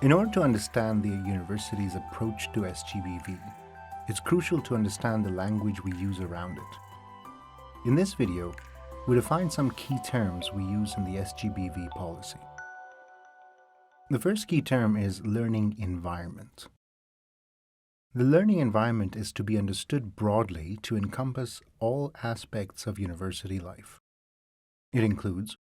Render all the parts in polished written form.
In order to understand the university's approach to SGBV, it's crucial to understand the language we use around it. In this video, we define some key terms we use in the SGBV policy. The first key term is learning environment. The learning environment is to be understood broadly to encompass all aspects of university life. It includes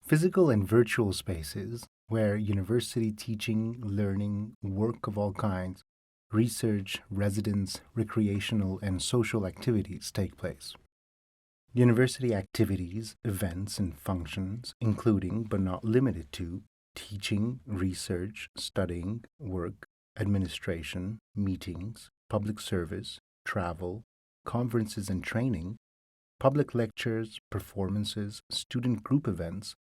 physical and virtual spaces where university teaching, learning, work of all kinds, research, residence, recreational, and social activities take place. University activities, events, and functions, including but not limited to teaching, research, studying, work, administration, meetings, public service, travel, conferences and training, public lectures, performances, student group events,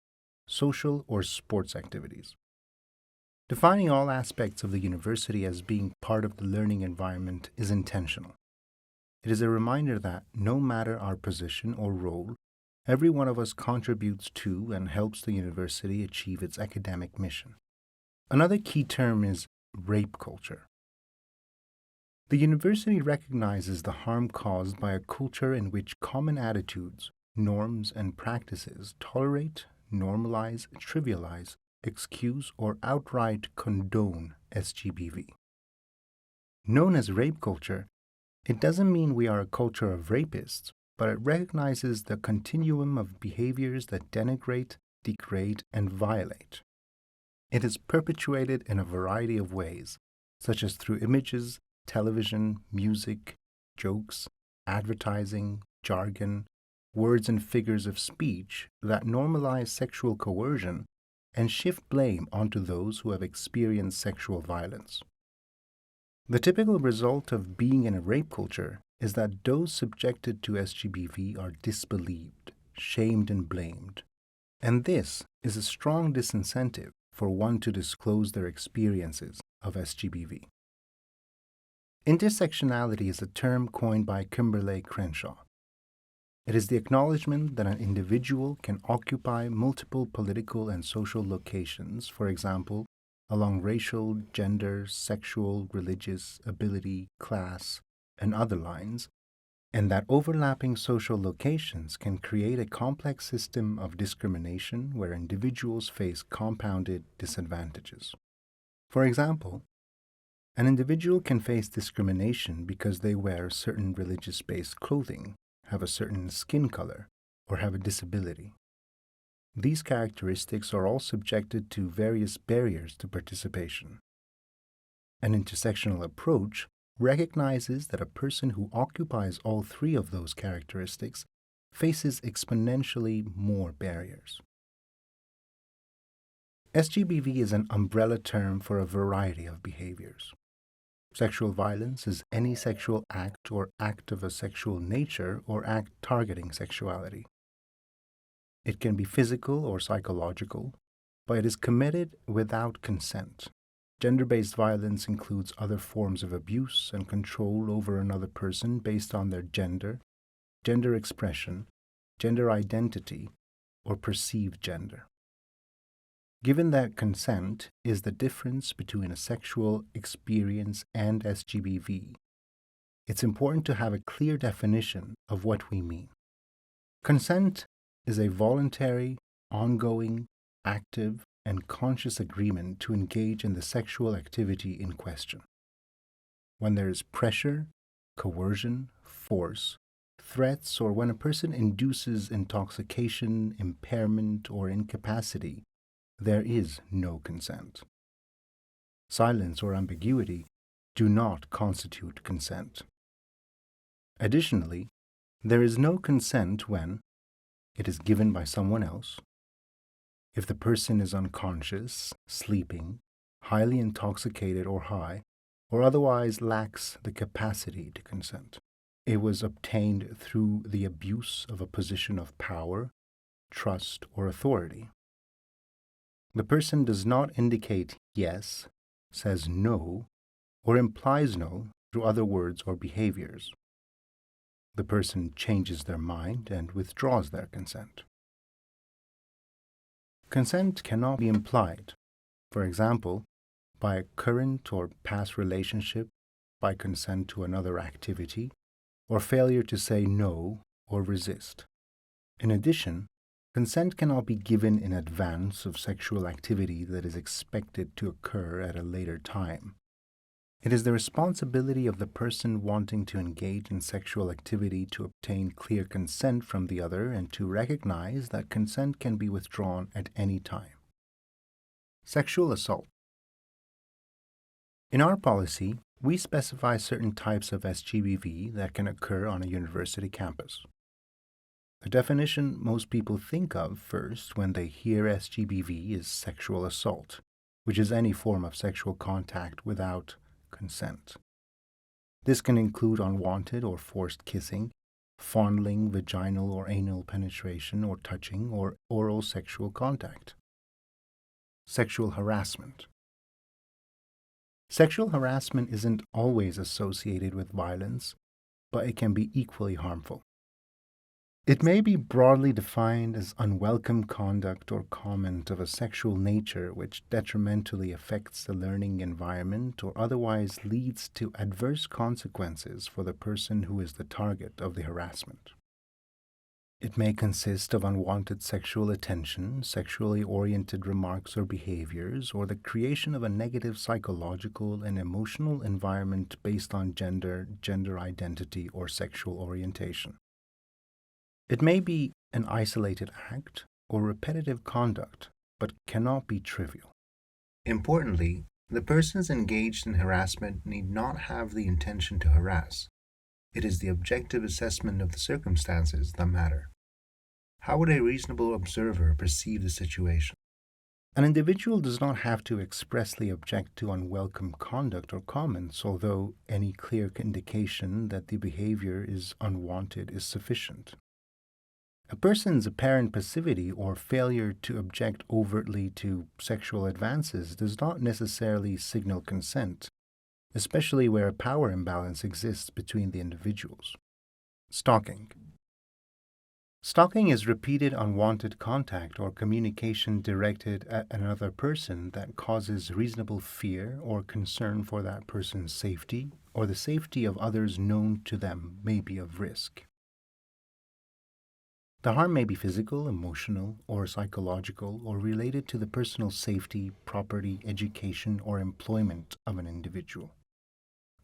social or sports activities. Defining all aspects of the university as being part of the learning environment is intentional. It is a reminder that no matter our position or role, every one of us contributes to and helps the university achieve its academic mission. Another key term is rape culture. The university recognizes the harm caused by a culture in which common attitudes, norms, and practices tolerate, normalize, trivialize, excuse, or outright condone SGBV. Known as rape culture, it doesn't mean we are a culture of rapists, but it recognizes the continuum of behaviors that denigrate, degrade, and violate. It is perpetuated in a variety of ways, such as through images, television, music, jokes, advertising, jargon, words and figures of speech that normalize sexual coercion and shift blame onto those who have experienced sexual violence. The typical result of being in a rape culture is that those subjected to SGBV are disbelieved, shamed, and blamed, and this is a strong disincentive for one to disclose their experiences of SGBV. Intersectionality is a term coined by Kimberlé Crenshaw. It is the acknowledgement that an individual can occupy multiple political and social locations, for example, along racial, gender, sexual, religious, ability, class, and other lines, and that overlapping social locations can create a complex system of discrimination where individuals face compounded disadvantages. For example, an individual can face discrimination because they wear certain religious-based clothing, have a certain skin color, or have a disability. These characteristics are all subjected to various barriers to participation. An intersectional approach recognizes that a person who occupies all three of those characteristics faces exponentially more barriers. SGBV is an umbrella term for a variety of behaviors. Sexual violence is any sexual act or act of a sexual nature or act targeting sexuality. It can be physical or psychological, but it is committed without consent. Gender-based violence includes other forms of abuse and control over another person based on their gender, gender expression, gender identity, or perceived gender. Given that consent is the difference between a sexual experience and SGBV, it's important to have a clear definition of what we mean. Consent is a voluntary, ongoing, active, and conscious agreement to engage in the sexual activity in question. When there is pressure, coercion, force, threats, or when a person induces intoxication, impairment, or incapacity, there is no consent. Silence or ambiguity do not constitute consent. Additionally, there is no consent when it is given by someone else, if the person is unconscious, sleeping, highly intoxicated or high, or otherwise lacks the capacity to consent. It was obtained through the abuse of a position of power, trust, or authority. The person does not indicate yes, says no, or implies no through other words or behaviors. The person changes their mind and withdraws their consent. Consent cannot be implied. For example, by a current or past relationship, by consent to another activity, or failure to say no or resist. In addition, consent cannot be given in advance of sexual activity that is expected to occur at a later time. It is the responsibility of the person wanting to engage in sexual activity to obtain clear consent from the other and to recognize that consent can be withdrawn at any time. Sexual assault. In our policy, we specify certain types of SGBV that can occur on a university campus. The definition most people think of first when they hear SGBV is sexual assault, which is any form of sexual contact without consent. This can include unwanted or forced kissing, fondling, vaginal or anal penetration or touching, or oral sexual contact. Sexual harassment. Sexual harassment isn't always associated with violence, but it can be equally harmful. It may be broadly defined as unwelcome conduct or comment of a sexual nature which detrimentally affects the learning environment or otherwise leads to adverse consequences for the person who is the target of the harassment. It may consist of unwanted sexual attention, sexually oriented remarks or behaviors, or the creation of a negative psychological and emotional environment based on gender, gender identity, or sexual orientation. It may be an isolated act or repetitive conduct, but cannot be trivial. Importantly, the persons engaged in harassment need not have the intention to harass. It is the objective assessment of the circumstances that matter. How would a reasonable observer perceive the situation? An individual does not have to expressly object to unwelcome conduct or comments, although any clear indication that the behavior is unwanted is sufficient. A person's apparent passivity or failure to object overtly to sexual advances does not necessarily signal consent, especially where a power imbalance exists between the individuals. Stalking. Stalking is repeated unwanted contact or communication directed at another person that causes reasonable fear or concern for that person's safety, or the safety of others known to them may be of risk. The harm may be physical, emotional, or psychological, or related to the personal safety, property, education, or employment of an individual.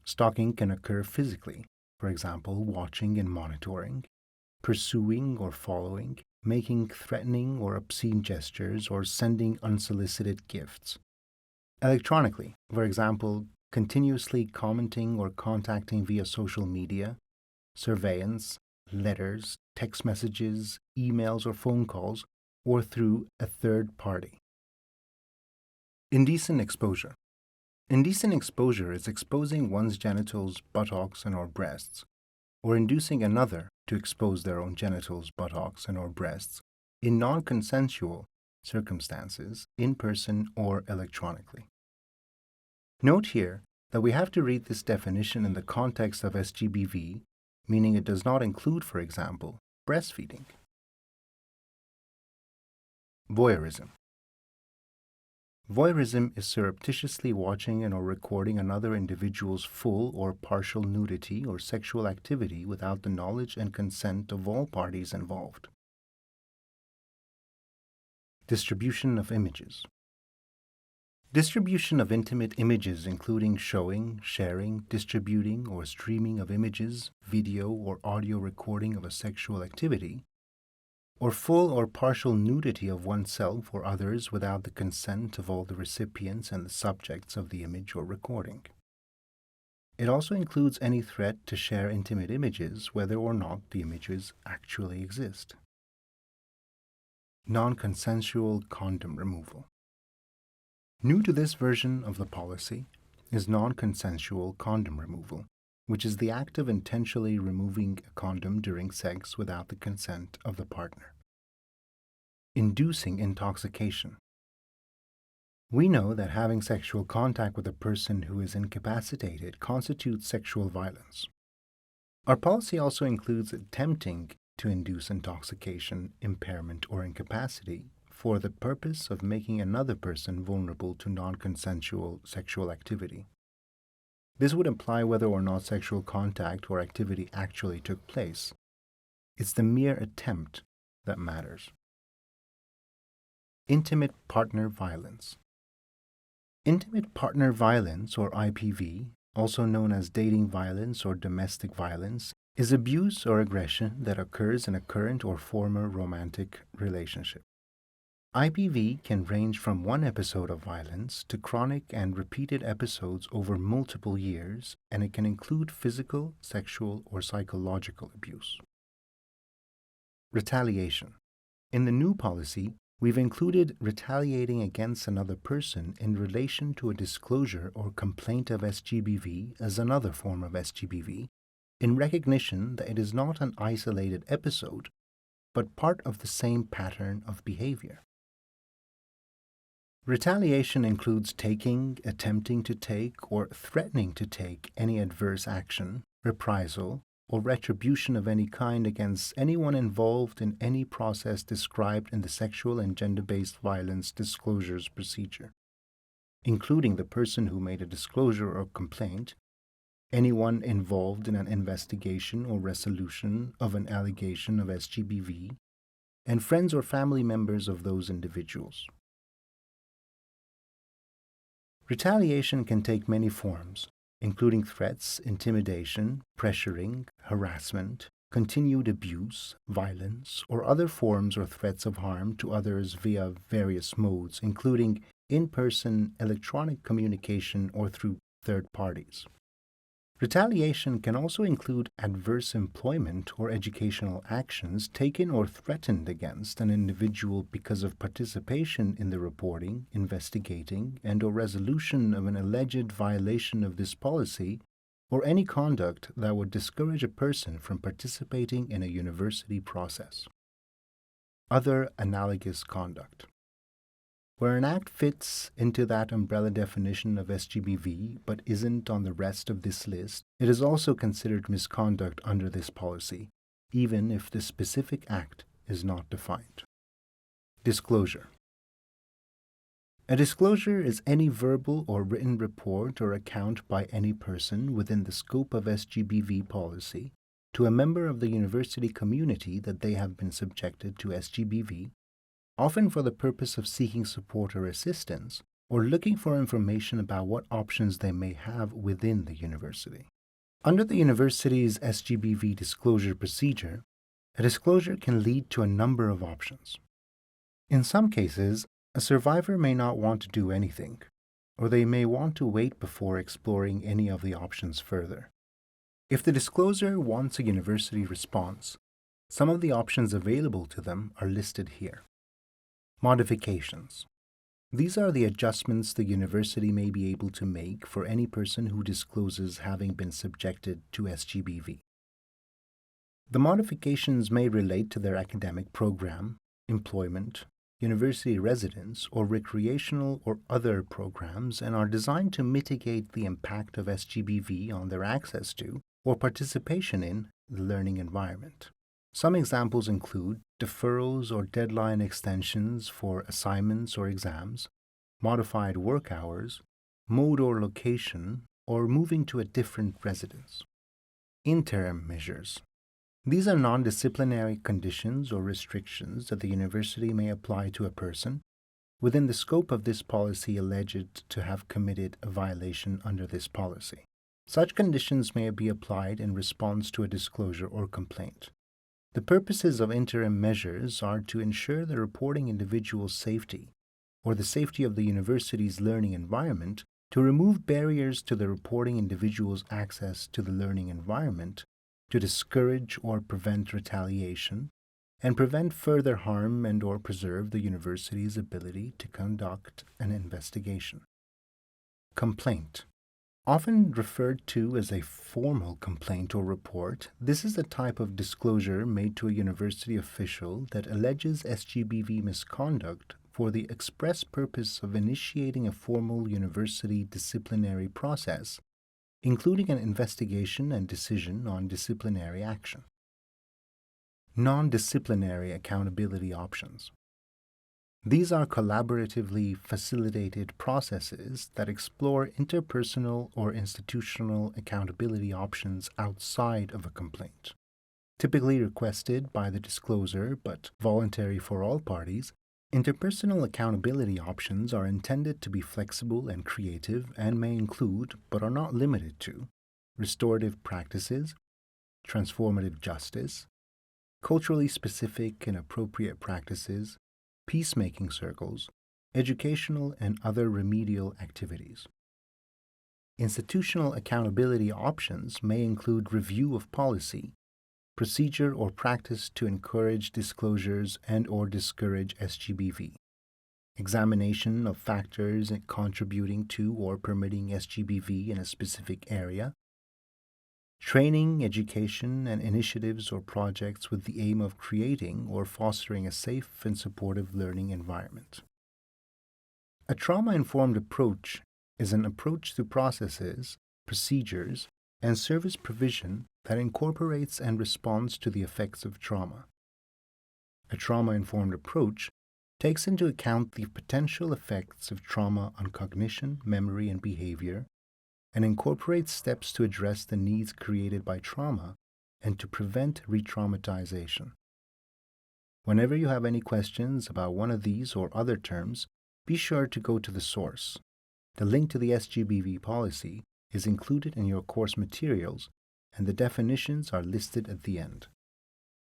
Stalking can occur physically, for example, watching and monitoring, pursuing or following, making threatening or obscene gestures, or sending unsolicited gifts. Electronically, for example, continuously commenting or contacting via social media, surveillance, letters, text messages, emails, or phone calls, or through a third party. Indecent exposure. Indecent exposure is exposing one's genitals, buttocks, and/or breasts, or inducing another to expose their own genitals, buttocks, and/or breasts in non-consensual circumstances, in person or electronically. Note here that we have to read this definition in the context of SGBV, meaning it does not include, for example, breastfeeding. Voyeurism. Voyeurism is surreptitiously watching and/or recording another individual's full or partial nudity or sexual activity without the knowledge and consent of all parties involved. Distribution of images. Distribution of intimate images, including showing, sharing, distributing, or streaming of images, video, or audio recording of a sexual activity, or full or partial nudity of oneself or others without the consent of all the recipients and the subjects of the image or recording. It also includes any threat to share intimate images, whether or not the images actually exist. Non-consensual condom removal. New to this version of the policy is non-consensual condom removal, which is the act of intentionally removing a condom during sex without the consent of the partner. Inducing intoxication. We know that having sexual contact with a person who is incapacitated constitutes sexual violence. Our policy also includes attempting to induce intoxication, impairment, or incapacity, for the purpose of making another person vulnerable to non-consensual sexual activity. This would imply whether or not sexual contact or activity actually took place. It's the mere attempt that matters. Intimate partner violence. Intimate partner violence, or IPV, also known as dating violence or domestic violence, is abuse or aggression that occurs in a current or former romantic relationship. IPV can range from one episode of violence to chronic and repeated episodes over multiple years, and it can include physical, sexual, or psychological abuse. Retaliation. In the new policy, we've included retaliating against another person in relation to a disclosure or complaint of SGBV as another form of SGBV, in recognition that it is not an isolated episode, but part of the same pattern of behavior. Retaliation includes taking, attempting to take, or threatening to take any adverse action, reprisal, or retribution of any kind against anyone involved in any process described in the sexual and gender-based violence disclosures procedure, including the person who made a disclosure or complaint, anyone involved in an investigation or resolution of an allegation of SGBV, and friends or family members of those individuals. Retaliation can take many forms, including threats, intimidation, pressuring, harassment, continued abuse, violence, or other forms or threats of harm to others via various modes, including in-person, electronic communication, or through third parties. Retaliation can also include adverse employment or educational actions taken or threatened against an individual because of participation in the reporting, investigating, and/or resolution of an alleged violation of this policy, or any conduct that would discourage a person from participating in a university process. Other analogous conduct. Where an act fits into that umbrella definition of SGBV but isn't on the rest of this list, it is also considered misconduct under this policy, even if the specific act is not defined. Disclosure. A disclosure is any verbal or written report or account by any person within the scope of SGBV policy to a member of the university community that they have been subjected to SGBV, often for the purpose of seeking support or assistance, or looking for information about what options they may have within the university. Under the university's SGBV disclosure procedure, a disclosure can lead to a number of options. In some cases, a survivor may not want to do anything, or they may want to wait before exploring any of the options further. If the disclosure wants a university response, some of the options available to them are listed here. Modifications. These are the adjustments the university may be able to make for any person who discloses having been subjected to SGBV. The modifications may relate to their academic program, employment, university residence, or recreational or other programs, and are designed to mitigate the impact of SGBV on their access to or participation in the learning environment. Some examples include deferrals or deadline extensions for assignments or exams, modified work hours, mode or location, or moving to a different residence. Interim measures. These are non-disciplinary conditions or restrictions that the university may apply to a person within the scope of this policy alleged to have committed a violation under this policy. Such conditions may be applied in response to a disclosure or complaint. The purposes of interim measures are to ensure the reporting individual's safety or the safety of the university's learning environment, to remove barriers to the reporting individual's access to the learning environment, to discourage or prevent retaliation, and prevent further harm and/or preserve the university's ability to conduct an investigation. Complaint. Often referred to as a formal complaint or report, this is a type of disclosure made to a university official that alleges SGBV misconduct for the express purpose of initiating a formal university disciplinary process, including an investigation and decision on disciplinary action. Non-disciplinary accountability options. These are collaboratively facilitated processes that explore interpersonal or institutional accountability options outside of a complaint. Typically requested by the discloser but voluntary for all parties, interpersonal accountability options are intended to be flexible and creative and may include, but are not limited to, restorative practices, transformative justice, culturally specific and appropriate practices, peacemaking circles, educational and other remedial activities. Institutional accountability options may include review of policy, procedure or practice to encourage disclosures and/or discourage SGBV, examination of factors contributing to or permitting SGBV in a specific area, training, education, and initiatives or projects with the aim of creating or fostering a safe and supportive learning environment. A trauma-informed approach is an approach to processes, procedures, and service provision that incorporates and responds to the effects of trauma. A trauma-informed approach takes into account the potential effects of trauma on cognition, memory, and behavior, and incorporates steps to address the needs created by trauma and to prevent re-traumatization. Whenever you have any questions about one of these or other terms, be sure to go to the source. The link to the SGBV policy is included in your course materials, and the definitions are listed at the end.